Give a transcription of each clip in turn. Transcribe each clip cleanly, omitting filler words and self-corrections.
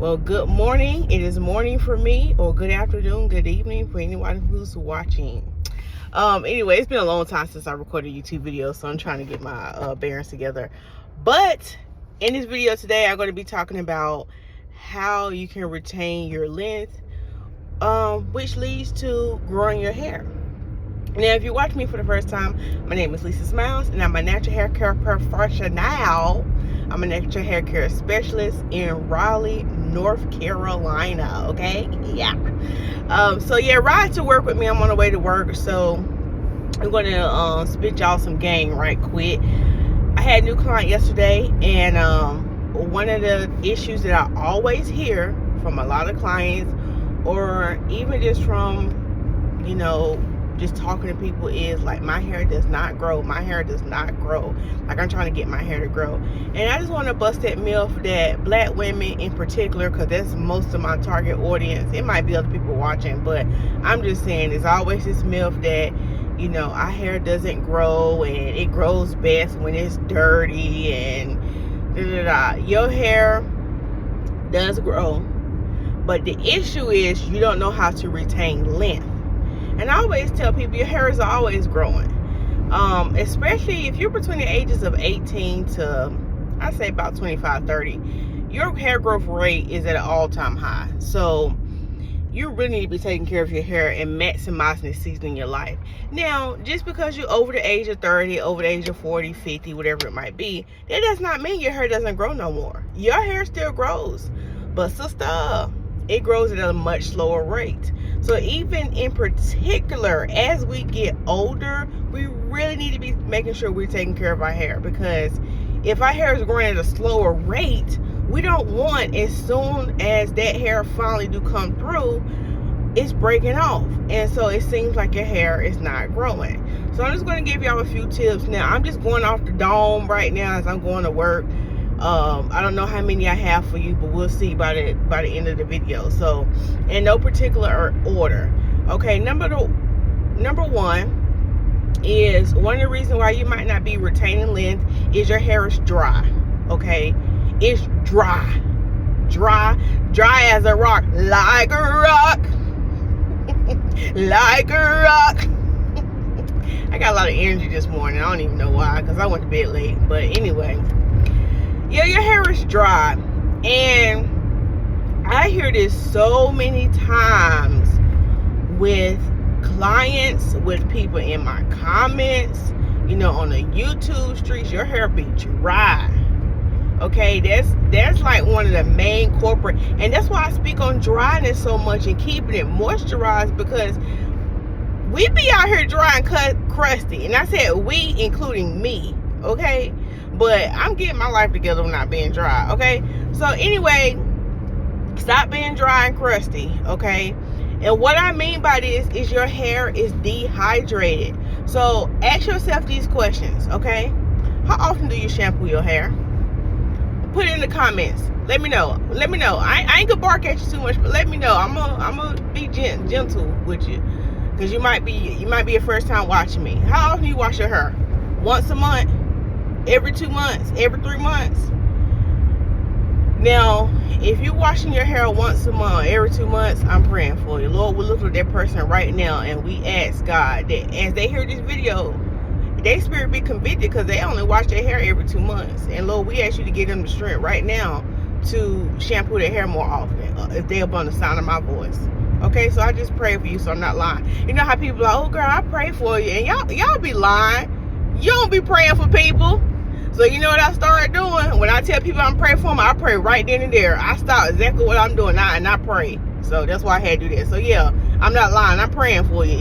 Well, good morning. It is morning for me, or good afternoon, good evening for anyone who's watching. Anyway, it's been a long time since I recorded a YouTube video, so I'm trying to get my bearings together. But in this video today, I'm going to be talking about how you can retain your length, which leads to growing your hair. Now, if you watch me for the first time, my name is Lisa Smiles, and I'm a natural hair care professional. I'm a natural hair care specialist in Raleigh, North Carolina. Okay, yeah. So yeah, ride to work with me. I'm on the way to work, so I'm going to spit y'all some game right quick. I had a new client yesterday, and one of the issues that I always hear from a lot of clients, or even just from, just talking to people, is like, my hair does not grow. Like, I'm trying to get my hair to grow. And I just want to bust that myth that black women in particular, because that's most of my target audience. It might be other people watching, but I'm just saying, there's always this myth that, our hair doesn't grow, and it grows best when it's dirty, and Your hair does grow, but the issue is you don't know how to retain length. And I always tell people your hair is always growing, especially if you're between the ages of 18 to, I say, about 25, 30. Your hair growth rate is at an all-time high. So you really need to be taking care of your hair and maximizing the season in your life. Now, just because you're over the age of 30, over the age of 40, 50, whatever it might be, that does not mean your hair doesn't grow no more. Your hair still grows, but sister, it grows at a much slower rate. So even in particular, as we get older, we really need to be making sure we're taking care of our hair, because if our hair is growing at a slower rate, we don't want, as soon as that hair finally do come through, it's breaking off. And so it seems like your hair is not growing. So I'm just going to give y'all a few tips. Now, I'm just going off the dome right now as I'm going to work. I don't know how many I have for you, but we'll see by the end of the video. So in no particular order. Okay, number one is, one of the reasons why you might not be retaining length is your hair is dry. Okay, it's dry as a rock, like a rock. Like a rock. I got a lot of energy this morning. I don't even know why, because I went to bed late. But anyway, yeah, your hair is dry. And I hear this so many times with clients, with people in my comments, on the YouTube streets. Your hair be dry. Okay, that's like one of the main corporate, and that's why I speak on dryness so much and keeping it moisturized, because we be out here dry and crusty. And I said we, including me, okay? But I'm getting my life together when not being dry, okay? So anyway, stop being dry and crusty, okay? And what I mean by this is your hair is dehydrated. So ask yourself these questions, okay? How often do you shampoo your hair? Put it in the comments. Let me know. I ain't gonna bark at you too much, but let me know. I'm gonna be gentle with you, because you might be a first time watching me. How often do you wash your hair? Once a month? Every 2 months? Every 3 months? Now, if you're washing your hair once a month, every 2 months, I'm praying for you. Lord, we look for that person right now, and we ask God that as they hear this video, their spirit be convicted, because they only wash their hair every 2 months. And Lord, we ask you to give them the strength right now to shampoo their hair more often, if they're up on the sound of my voice. Okay, so I just pray for you, so I'm not lying. You know how people are like, oh girl, I pray for you, and y'all be lying. You don't be praying for people. So you know what I started doing? When I tell people I'm praying for them, I pray right then and there. I stop exactly what I'm doing now, and I pray. So that's why I had to do that. So yeah, I'm not lying. I'm praying for you.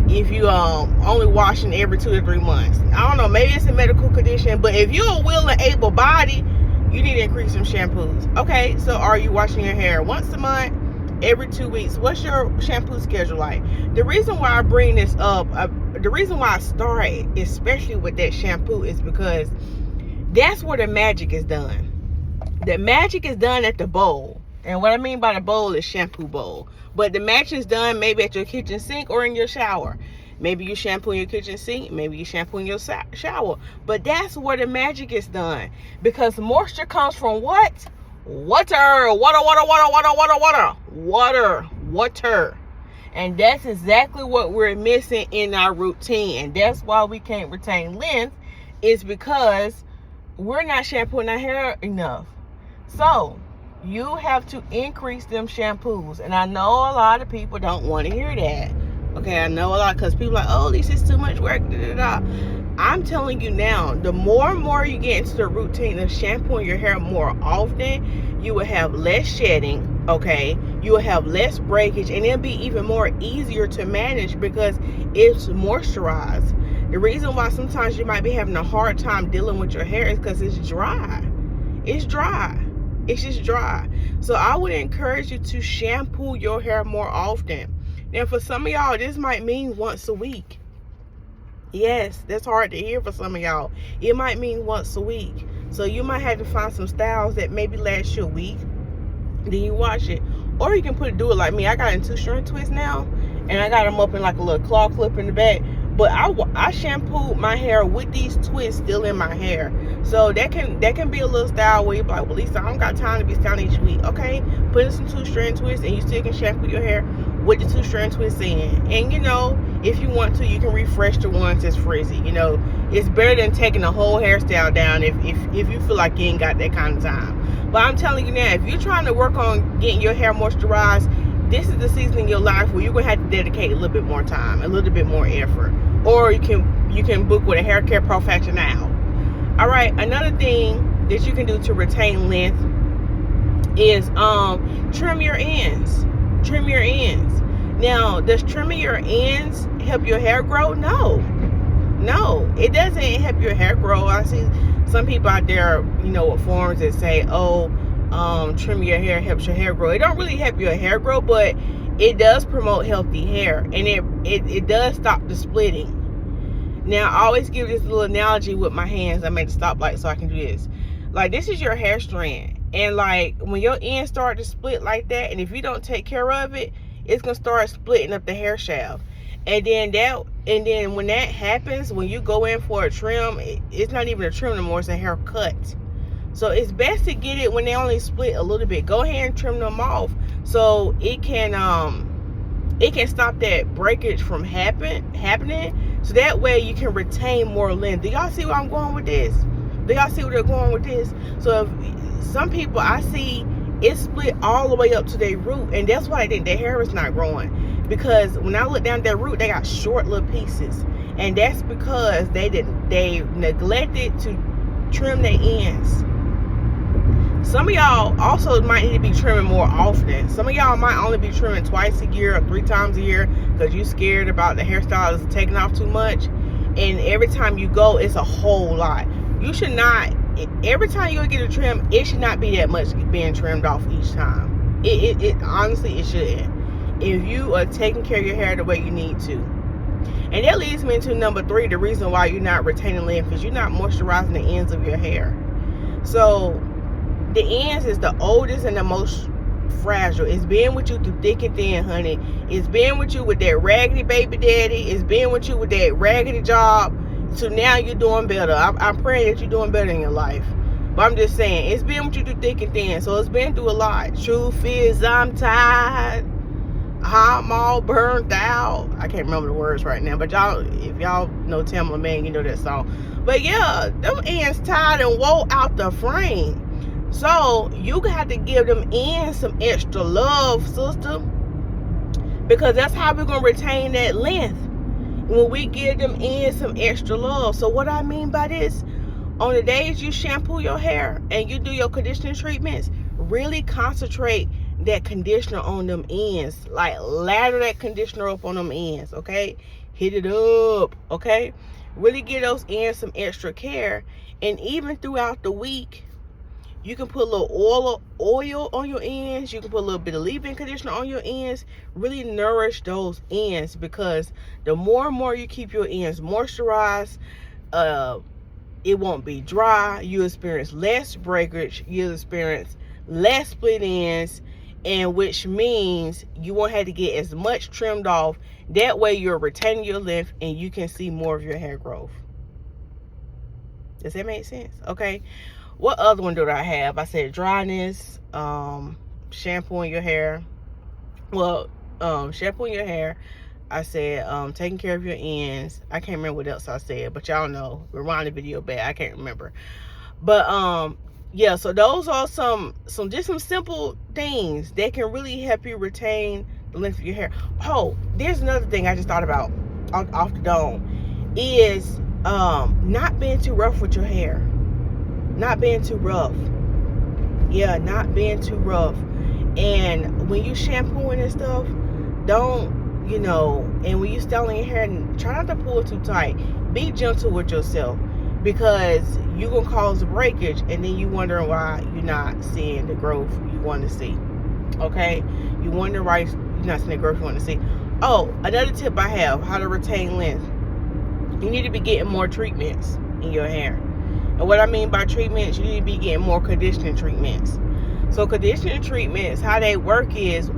If you only washing every 2 to 3 months, I don't know, maybe it's a medical condition, but if you're a willing, able body, you need to increase some shampoos. Okay, so are you washing your hair once a month, every 2 weeks? What's your shampoo schedule like? The reason why I bring this up, the reason why I started especially with that shampoo, is because that's where the magic is done. The magic is done at the bowl. And what I mean by the bowl is shampoo bowl. But the magic is done maybe at your kitchen sink or in your shower. Maybe you shampoo in your kitchen sink. Maybe you shampoo in your shower. But that's where the magic is done. Because moisture comes from what? water. And that's exactly what we're missing in our routine. And that's why we can't retain length, is because we're not shampooing our hair enough. So you have to increase them shampoos. And I know a lot of people don't want to hear that. Okay, I know a lot, because people are like, oh, this is too much work. I'm telling you now, the more and more you get into the routine of shampooing your hair more often, you will have less shedding, okay? You will have less breakage, and it'll be even more easier to manage because it's moisturized. The reason why sometimes you might be having a hard time dealing with your hair is because it's dry. It's dry. It's just dry. So I would encourage you to shampoo your hair more often. Now, for some of y'all, this might mean once a week. Yes, that's hard to hear for some of y'all. It might mean once a week. So you might have to find some styles that maybe last you a week. Then you wash it. Or you can do it like me. I got in 2-strand twists now. And I got them up in like a little claw clip in the back. But I shampooed my hair with these twists still in my hair. So that can be a little style where you're like, well, Lisa, I don't got time to be styling each week. Okay, put in some 2-strand twists, and you still can shampoo your hair with the 2-strand twists in. And you know, if you want to, you can refresh the ones that's frizzy. You know, it's better than taking the whole hairstyle down if you feel like you ain't got that kind of time. But I'm telling you now, if you're trying to work on getting your hair moisturized, this is the season in your life where you're gonna have to dedicate a little bit more time, a little bit more effort. Or you can book with a hair care professional. All right, another thing that you can do to retain length is trim your ends. Trim your ends. Now, does trimming your ends help your hair grow? No, it doesn't help your hair grow. I see some people out there, you know, with forums that say, oh, trim your hair helps your hair grow. It don't really help your hair grow, but it does promote healthy hair, and it does stop the splitting. Now, I always give this little analogy with my hands. I made a stoplight so I can do this. Like, this is your hair strand, and like when your ends start to split like that, and if you don't take care of it, it's gonna start splitting up the hair shaft. And then when that happens, when you go in for a trim, it's not even a trim anymore, it's a haircut. So it's best to get it when they only split a little bit. Go ahead and trim them off so it can stop that breakage from happening. So that way you can retain more length. Do y'all see where I'm going with this? Do y'all see where they're going with this? So if some people I see, it's split all the way up to their root, and that's why their hair is not growing. Because when I look down their root, they got short little pieces, and that's because they neglected to trim their ends. Some of y'all also might need to be trimming more often. Some of y'all might only be trimming twice a year or 3 times a year because you're scared about the hairstyle is taking off too much. And every time you go, it's a whole lot. You should not, every time you go get a trim, it should not be that much being trimmed off each time. It honestly, it shouldn't. If you are taking care of your hair the way you need to. And that leads me into number 3, the reason why you're not retaining length is you're not moisturizing the ends of your hair. So the ends is the oldest and the most fragile. It's been with you through thick and thin, honey. It's been with you with that raggedy baby daddy. It's been with you with that raggedy job. So now you're doing better. I'm praying that you're doing better in your life. But I'm just saying, it's been with you through thick and thin. So it's been through a lot. Truth is, I'm tired. I'm all burnt out. I can't remember the words right now. But y'all, if y'all know Tamla Man, you know that song. But yeah, them ends tired and wore out the frame. So you have to give them ends some extra love, sister, because that's how we're going to retain that length, when we give them ends some extra love. So what I mean by this, on the days you shampoo your hair and you do your conditioning treatments, really concentrate that conditioner on them ends. Like, lather that conditioner up on them ends, okay? Hit it up, okay? Really give those ends some extra care. And even throughout the week, you can put a little oil on your ends. You can put a little bit of leave-in conditioner on your ends. Really nourish those ends, because the more and more you keep your ends moisturized, it won't be dry. You'll experience less breakage. You'll experience less split ends, and which means you won't have to get as much trimmed off. That way you're retaining your length and you can see more of your hair growth. Does that make sense? Okay. What other one did I have? I said dryness, shampooing your hair. Well, shampooing your hair. I said taking care of your ends. I can't remember what else I said, but y'all know. Rewind the video back. I can't remember. But yeah, so those are some simple things that can really help you retain the length of your hair. Oh, there's another thing I just thought about off the dome is not being too rough with your hair. Not being too rough. Yeah, not being too rough. And when you shampooing and stuff, don't, you know, and when you styling your hair, try not to pull too tight. Be gentle with yourself, because you're going to cause a breakage, and then you wondering why you're not seeing the growth you want to see. Okay? You wonder why you're not seeing the growth you want to see. Oh, another tip I have, how to retain length. You need to be getting more treatments in your hair. And what I mean by treatments, you need to be getting more conditioning treatments. So conditioning treatments, how they work is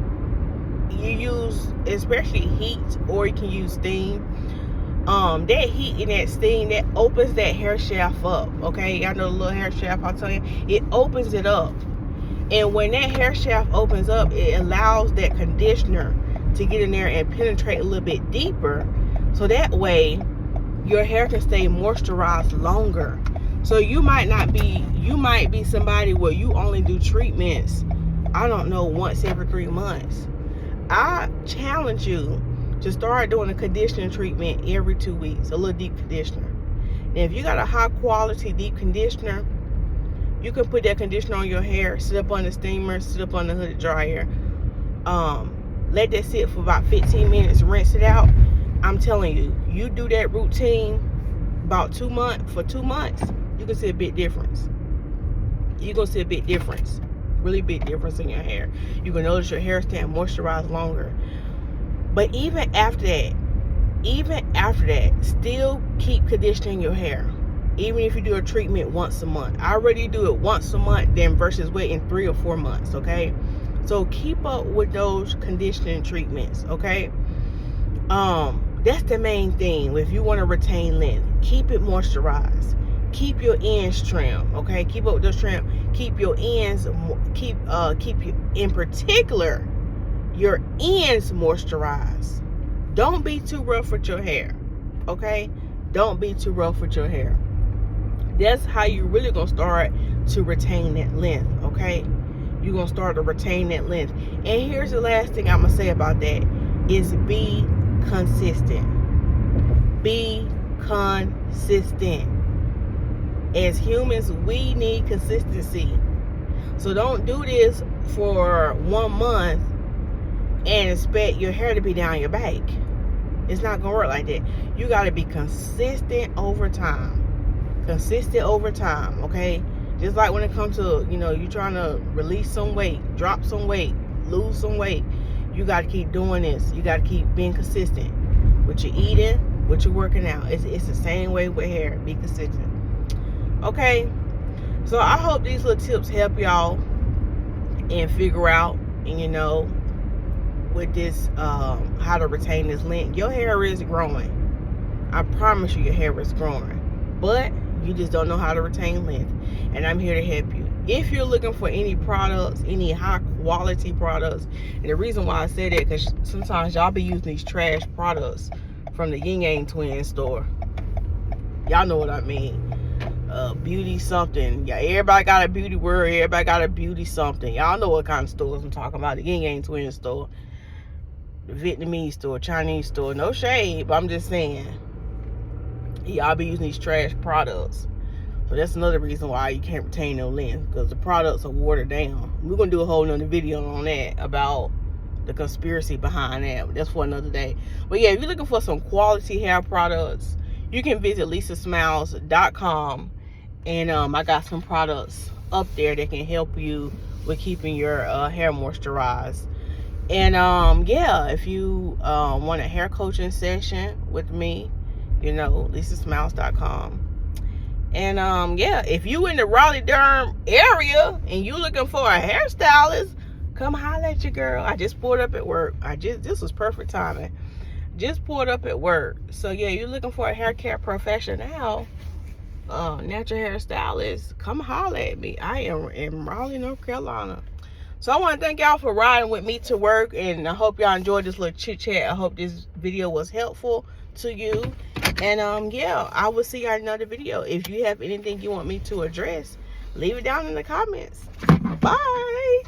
you use especially heat, or you can use steam. That heat and that steam, that opens that hair shaft up. Okay, y'all know the little hair shaft I'm telling you, it opens it up. And when that hair shaft opens up, it allows that conditioner to get in there and penetrate a little bit deeper, so that way your hair can stay moisturized longer. So you might be somebody where you only do treatments, I don't know, once every 3 months. I challenge you to start doing a conditioning treatment every 2 weeks, a little deep conditioner. Now, if you got a high quality deep conditioner, you can put that conditioner on your hair, sit up on the steamer, sit up on the hooded dryer, let that sit for about 15 minutes, rinse it out. I'm telling you, you do that routine about 2 months, for 2 months, you can see a big difference. You're going to see a big difference, really big difference in your hair. You can notice your hair staying moisturized longer. But even after that, still keep conditioning your hair. Even if you do a treatment once a month. I already do it once a month then versus waiting 3 or 4 months, okay? So keep up with those conditioning treatments, okay? That's the main thing. If you want to retain length, keep it moisturized. Keep your ends trim, okay? Keep up with those trim. Keep your ends, keep in particular your ends moisturized. Don't be too rough with your hair, okay? Don't be too rough with your hair. That's how you really gonna start to retain that length, okay? You're gonna start to retain that length. And here's the last thing I'm gonna say about that is be consistent. Be consistent. As humans, we need consistency. So don't do this for 1 month and expect your hair to be down your back. It's not gonna work like that. You gotta be consistent over time. Consistent over time, okay? Just like when it comes to, you know, you're trying to release some weight, drop some weight, lose some weight. You gotta keep doing this. You gotta keep being consistent. What you're eating, what you're working out. It's the same way with hair. Be consistent. Okay? So I hope these little tips help y'all and figure out, and you know, with this how to retain this length. Your hair is growing. I promise you your hair is growing, but you just don't know how to retain length, and I'm here to help you. If you're looking for any products, any high quality products, and the reason why I say that, because sometimes y'all be using these trash products from the Yin Yang Twin store. Y'all know what I mean. Beauty something. Yeah, everybody got a beauty word. Everybody got a beauty something. Y'all know what kind of stores I'm talking about. The Yin Yang Twin store, the Vietnamese store, Chinese store. No shade, but I'm just saying, y'all be using these trash products. So that's another reason why you can't retain no length, because the products are watered down. We're gonna do a whole nother video on that, about the conspiracy behind that. That's for another day. But yeah, if you're looking for some quality hair products, you can visit lisasmiles.com, and I got some products up there that can help you with keeping your hair moisturized. And yeah, if you want a hair coaching session with me, you know, lisasmiles.com. And yeah, if you in the Raleigh-Durham area and you looking for a hairstylist, come holler at your girl. I just pulled up at work. This was perfect timing. Just pulled up at work. So yeah, you're looking for a hair care professional, natural hairstylist, come holler at me. I am in Raleigh, North Carolina. So I want to thank y'all for riding with me to work, and I hope y'all enjoyed this little chit chat. I hope this video was helpful to you. And yeah, I will see y'all in another video. If you have anything you want me to address, leave it down in the comments. Bye.